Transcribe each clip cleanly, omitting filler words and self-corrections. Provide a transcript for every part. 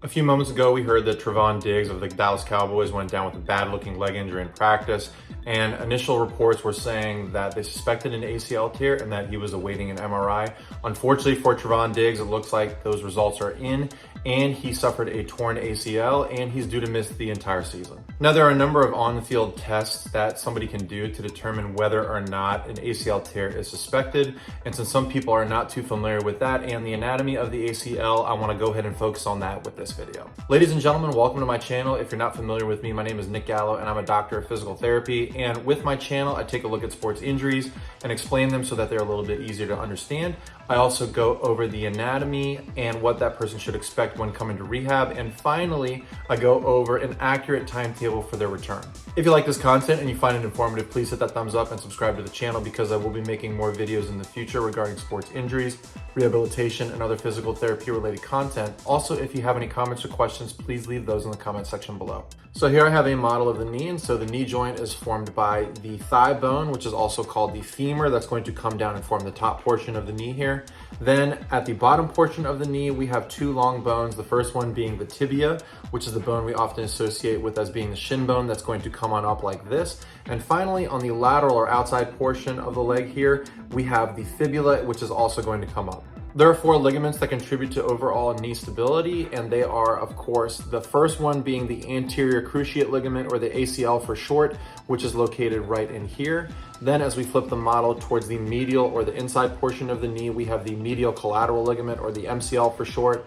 A few moments ago, we heard that Trevon Diggs of the Dallas Cowboys went down with a bad-looking leg injury in practice, and initial reports were saying that they suspected an ACL tear and that he was awaiting an MRI. Unfortunately for Trevon Diggs, it looks like those results are in, and he suffered a torn ACL, and he's due to miss the entire season. Now, there are a number of on-the-field tests that somebody can do to determine whether or not an ACL tear is suspected, and since some people are not too familiar with that and the anatomy of the ACL, I want to go ahead and focus on that with this video. Ladies and gentlemen, welcome to my channel. If you're not familiar with me, my name is Nick Gallo and I'm a doctor of physical therapy. And with my channel, I take a look at sports injuries and explain them so that they're a little bit easier to understand. I also go over the anatomy and what that person should expect when coming to rehab. And finally, I go over an accurate timetable for their return. If you like this content and you find it informative, please hit that thumbs up and subscribe to the channel because I will be making more videos in the future regarding sports injuries, rehabilitation, and other physical therapy related content. Also, if you have any comments or questions, please leave those in the comment section below. So here I have a model of the knee, and so the knee joint is formed by the thigh bone, which is also called the femur. That's going to come down and form the top portion of the knee here. Then at the bottom portion of the knee, we have two long bones. The first one being the tibia, which is the bone we often associate with as being the shin bone that's going to come on up like this. And finally, on the lateral or outside portion of the leg here, we have the fibula, which is also going to come up. There are four ligaments that contribute to overall knee stability, and they are, of course, the first one being the anterior cruciate ligament, or the ACL for short, which is located right in here. Then as we flip the model towards the medial or the inside portion of the knee, we have the medial collateral ligament, or the MCL for short.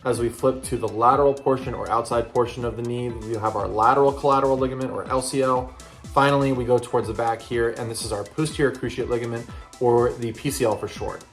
As we flip to the lateral portion or outside portion of the knee, we have our lateral collateral ligament, or LCL. Finally, we go towards the back here, and this is our posterior cruciate ligament, or the PCL for short.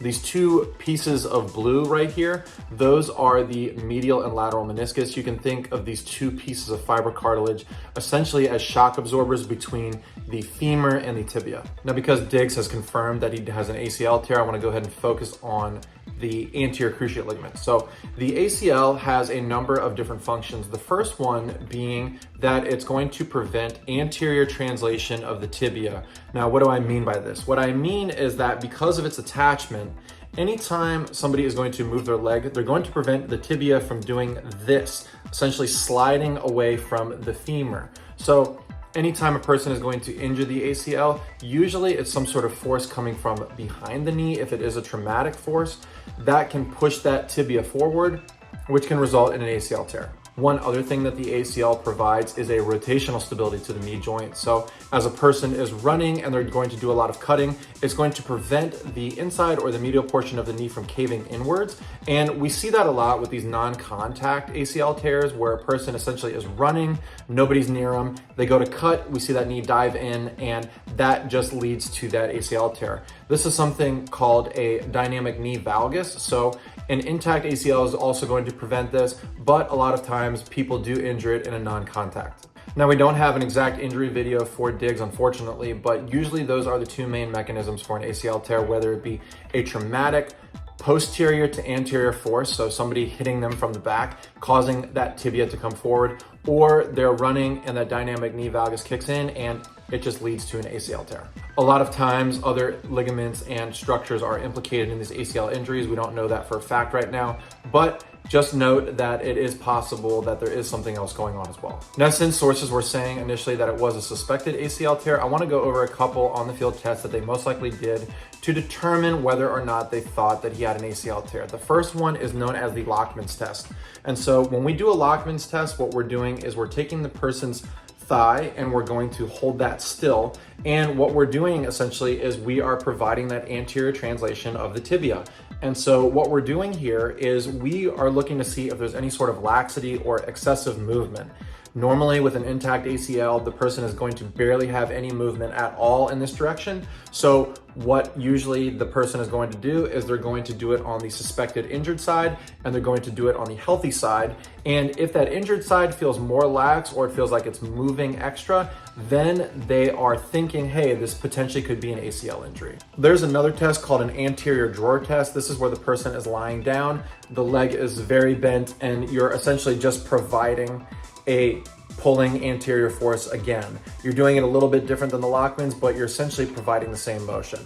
These two pieces of blue right here, those are the medial and lateral meniscus. You can think of these two pieces of fiber cartilage essentially as shock absorbers between the femur and the tibia. Now, because Diggs has confirmed that he has an ACL tear, I want to go ahead and focus on the anterior cruciate ligament. So the ACL has a number of different functions. The first one being that it's going to prevent anterior translation of the tibia. Now, what do I mean by this? What I mean is that because of its attachment, anytime somebody is going to move their leg, they're going to prevent the tibia from doing this, essentially sliding away from the femur. So anytime a person is going to injure the ACL, usually it's some sort of force coming from behind the knee. If it is a traumatic force, that can push that tibia forward, which can result in an ACL tear. One other thing that the ACL provides is a rotational stability to the knee joint. So as a person is running and they're going to do a lot of cutting, it's going to prevent the inside or the medial portion of the knee from caving inwards. And we see that a lot with these non-contact ACL tears where a person essentially is running, nobody's near them, they go to cut, we see that knee dive in, and that just leads to that ACL tear. This is something called a dynamic knee valgus. So an intact ACL is also going to prevent this, but a lot of times people do injure it in a non-contact. Now, we don't have an exact injury video for Diggs, unfortunately, but usually those are the two main mechanisms for an ACL tear, whether it be a traumatic posterior to anterior force, so somebody hitting them from the back, causing that tibia to come forward, or they're running and that dynamic knee valgus kicks in and it just leads to an ACL tear. A lot of times other ligaments and structures are implicated in these ACL injuries. We don't know that for a fact right now, but just note that it is possible that there is something else going on as well. Now, since sources were saying initially that it was a suspected ACL tear, I want to go over a couple on-the-field tests that they most likely did to determine whether or not they thought that he had an ACL tear. The first one is known as the Lockman's test. And so when we do a Lockman's test, what we're doing is we're taking the person's thigh and we're going to hold that still. And what we're doing essentially is we are providing that anterior translation of the tibia. And so what we're doing here is we are looking to see if there's any sort of laxity or excessive movement. Normally with an intact ACL, the person is going to barely have any movement at all in this direction. So what usually the person is going to do is they're going to do it on the suspected injured side and they're going to do it on the healthy side. And if that injured side feels more lax or it feels like it's moving extra, then they are thinking, hey, this potentially could be an ACL injury. There's another test called an anterior drawer test. This is where the person is lying down, the leg is very bent, and you're essentially just providing a pulling anterior force again. You're doing it a little bit different than the Lockmans, but you're essentially providing the same motion.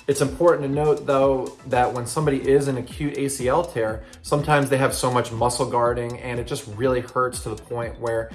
It's important to note though that when somebody is an acute ACL tear, sometimes they have so much muscle guarding and it just really hurts to the point where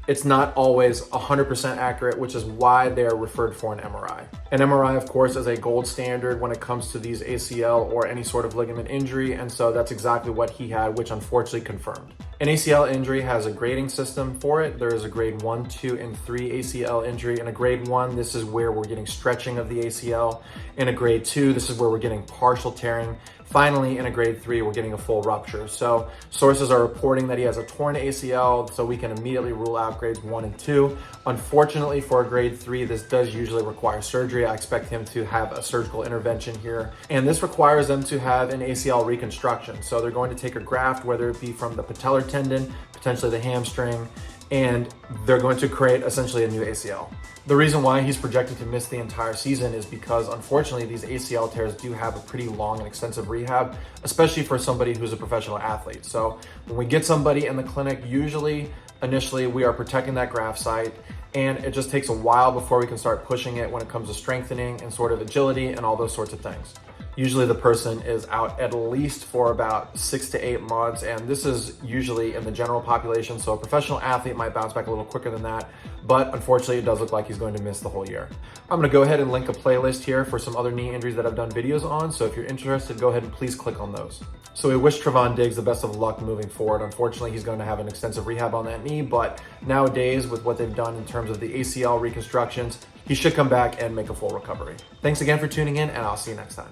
it's not always 100% accurate, which is why they're referred for an MRI. An MRI, of course, is a gold standard when it comes to these ACL or any sort of ligament injury, and so that's exactly what he had, which unfortunately confirmed. An ACL injury has a grading system for it. There is a grade 1, 2, and 3 ACL injury. In a grade 1, this is where we're getting stretching of the ACL. In a grade 2, this is where we're getting partial tearing. Finally, in a grade 3, we're getting a full rupture. So sources are reporting that he has a torn ACL, so we can immediately rule out grades 1 and 2. Unfortunately, for a grade 3, this does usually require surgery. I expect him to have a surgical intervention here. And this requires them to have an ACL reconstruction. So they're going to take a graft, whether it be from the patellar tendon, potentially the hamstring, and they're going to create essentially a new ACL. The reason why he's projected to miss the entire season is because unfortunately these ACL tears do have a pretty long and extensive rehab, especially for somebody who's a professional athlete. So when we get somebody in the clinic, usually initially we are protecting that graft site, and it just takes a while before we can start pushing it when it comes to strengthening and sort of agility and all those sorts of things. Usually the person is out at least for about 6 to 8 months, and this is usually in the general population, so a professional athlete might bounce back a little quicker than that, but unfortunately it does look like he's going to miss the whole year. I'm going to go ahead and link a playlist here for some other knee injuries that I've done videos on, so if you're interested, go ahead and please click on those. So we wish Trevon Diggs the best of luck moving forward. Unfortunately, he's going to have an extensive rehab on that knee, but nowadays with what they've done in terms of the ACL reconstructions, he should come back and make a full recovery. Thanks again for tuning in, and I'll see you next time.